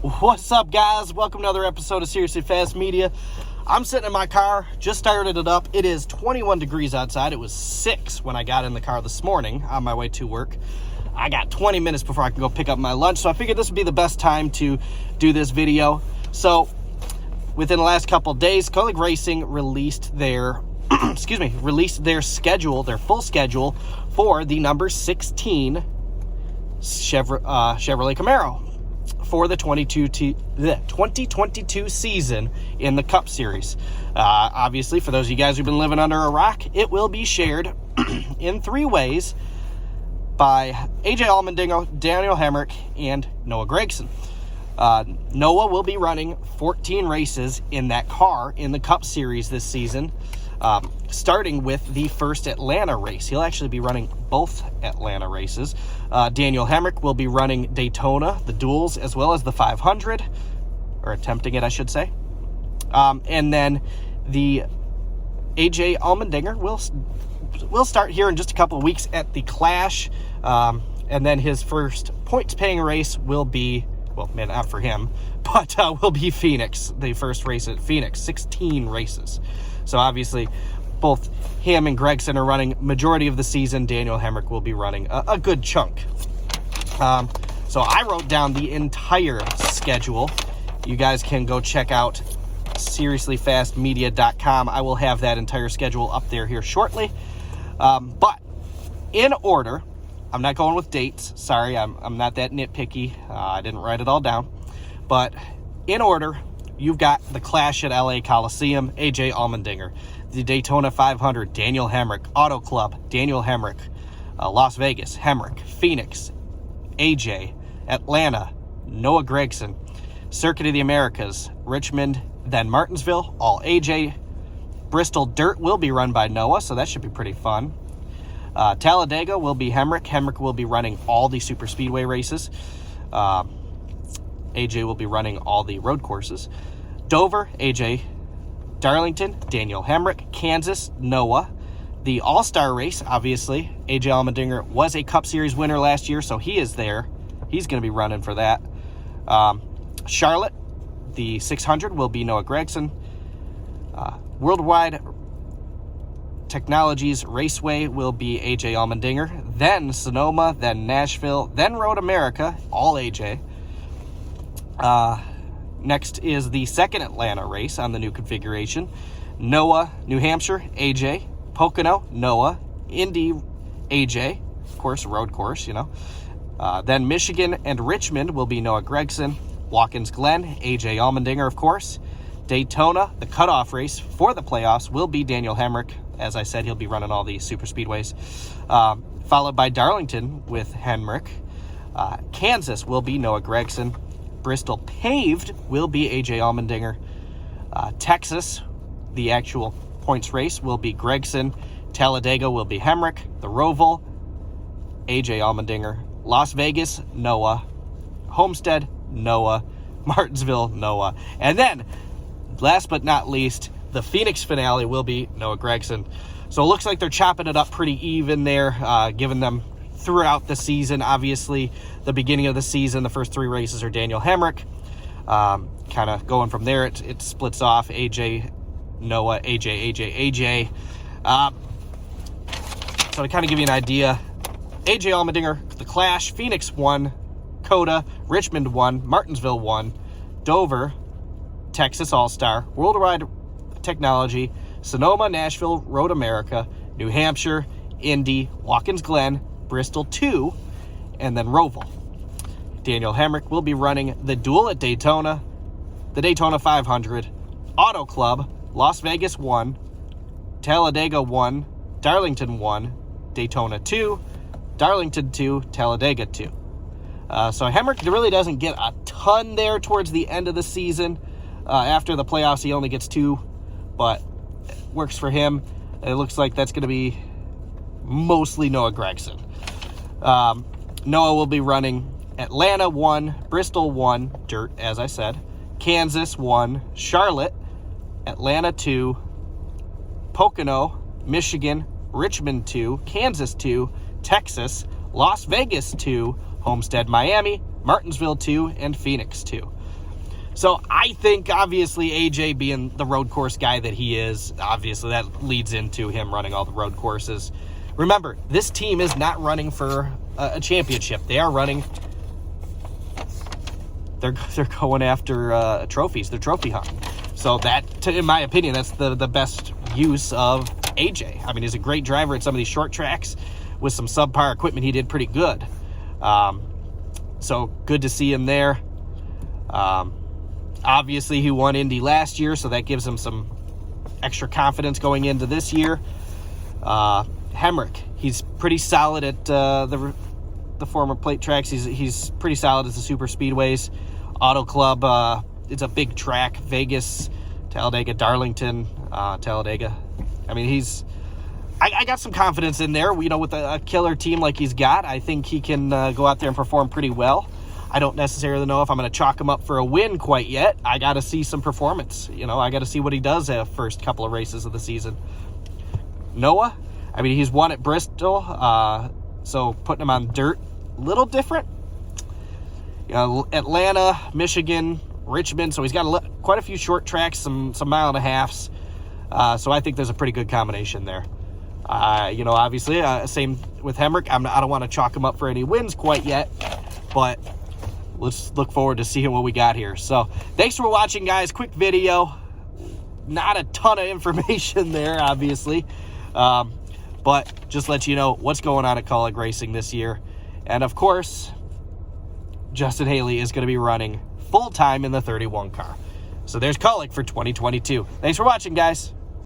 What's up, guys? Welcome to another episode of Seriously Fast Media. I'm sitting in my car, just started it up. It is 21 degrees outside. It was 6 when I got in the car this morning on my way to work. I got 20 minutes before I can go pick up my lunch, so I figured this would be the best time to do this video. So, within the last couple of days, Kaulig Racing released their schedule, their full schedule for the number 16 Chevrolet Camaro for the 2022 season in the Cup Series. Obviously, for those of you guys who've been living under a rock, it will be shared in 3 ways by AJ Almendinger, Daniel Hemric, and Noah Gragson. Noah will be running 14 races in that car in the Cup Series this season, starting with the first Atlanta race. He'll actually be running both Atlanta races. Daniel Hemric will be running Daytona, the duels, as well as the 500, or attempting it, I should say. And then the AJ Almendinger will start here in just a couple of weeks at the Clash, and then his first points-paying race will be, well, man, not for him, but will be Phoenix, the first race at Phoenix, 16 races. So obviously, both him and Gragson are running majority of the season. Daniel Hemric will be running a good chunk. So I wrote down the entire schedule. You guys can go check out seriouslyfastmedia.com. I will have that entire schedule up there here shortly. But in order, I'm not going with dates. Sorry, I'm not that nitpicky. I didn't write it all down. But in order, you've got the Clash at LA Coliseum, AJ Almendinger. The Daytona 500, Daniel Hemric. Auto Club, Daniel Hemric. Las Vegas, Hemric. Phoenix, AJ. Atlanta, Noah Gragson. Circuit of the Americas, Richmond, then Martinsville, all AJ. Bristol Dirt will be run by Noah, so that should be pretty fun. Talladega will be Hemric. Hemric will be running all the super speedway races. AJ will be running all the road courses. Dover, AJ. Darlington, Daniel Hemric. Kansas, Noah. The All-Star race, obviously, AJ Almendinger was a Cup Series winner last year, so he is there. He's going to be running for that. Charlotte, the 600 will be Noah Gragson. Worldwide Technologies Raceway will be AJ Almendinger. Then Sonoma, then Nashville, then Road America, all AJ. Next is the second Atlanta race on the new configuration. Noah, New Hampshire, AJ. Pocono, Noah. Indy, AJ. Of course, road course, you know. Then Michigan and Richmond will be Noah Gragson. Watkins Glen, AJ Almendinger, of course. Daytona, the cutoff race for the playoffs, will be Daniel Hemric. As I said, he'll be running all the super speedways. Followed by Darlington with Hemric. Kansas will be Noah Gragson. Bristol Paved will be AJ Almendinger. Texas, the actual points race, will be Gragson. Talladega will be Hemric. The Roval, AJ Almendinger. Las Vegas, Noah. Homestead, Noah. Martinsville, Noah. And then, last but not least, the Phoenix finale will be Noah Gragson. So it looks like they're chopping it up pretty even there, giving them throughout the season. Obviously, the beginning of the season, the first 3 races are Daniel Hemric. Kind of going from there, it splits off AJ, Noah, AJ. So to kind of give you an idea, AJ Almendinger, the Clash, Phoenix 1, Coda, Richmond 1, Martinsville 1, Dover, Texas All-Star, Worldwide Technology, Sonoma, Nashville, Road America, New Hampshire, Indy, Watkins Glen, Bristol 2, and then Roval. Daniel Hemric will be running the duel at Daytona, the Daytona 500, Auto Club, Las Vegas 1, Talladega 1, Darlington 1, Daytona 2, Darlington 2, Talladega 2. So Hemric really doesn't get a ton there towards the end of the season. After the playoffs, he only gets 2, but it works for him. It looks like that's going to be mostly Noah Gragson. Noah will be running Atlanta 1, Bristol 1, dirt, as I said, Kansas 1, Charlotte, Atlanta 2, Pocono, Michigan, Richmond 2, Kansas 2, Texas, Las Vegas 2, Homestead, Miami, Martinsville 2, and Phoenix 2. So I think, obviously, AJ being the road course guy that he is, obviously that leads into him running all the road courses. Remember, this team is not running for a championship. They are running... They're going after trophies. They're trophy hunting. So that, in my opinion, that's the best use of AJ. I mean, he's a great driver at some of these short tracks. With some subpar equipment, he did pretty good. So good to see him there. Obviously, he won Indy last year, so that gives him some extra confidence going into this year. Hemric, he's pretty solid at the former plate tracks. He's pretty solid at the super speedways. Auto Club, it's a big track. Vegas, Talladega, Darlington, Talladega. I mean, I got some confidence in there. You know, with a killer team like he's got, I think he can go out there and perform pretty well. I don't necessarily know if I'm going to chalk him up for a win quite yet. I got to see some performance. You know, I got to see what he does at first couple of races of the season. Noah, I mean, he's won at Bristol, so putting him on dirt, a little different. You know, Atlanta, Michigan, Richmond, so he's got quite a few short tracks, some mile and a halves. So I think there's a pretty good combination there. You know, obviously, same with Hemric. I don't want to chalk him up for any wins quite yet, but let's look forward to seeing what we got here. So thanks for watching, guys. Quick video. Not a ton of information there, obviously. But just let you know what's going on at Kaulig Racing this year. And, of course, Justin Haley is going to be running full-time in the 31 car. So there's Kaulig for 2022. Thanks for watching, guys.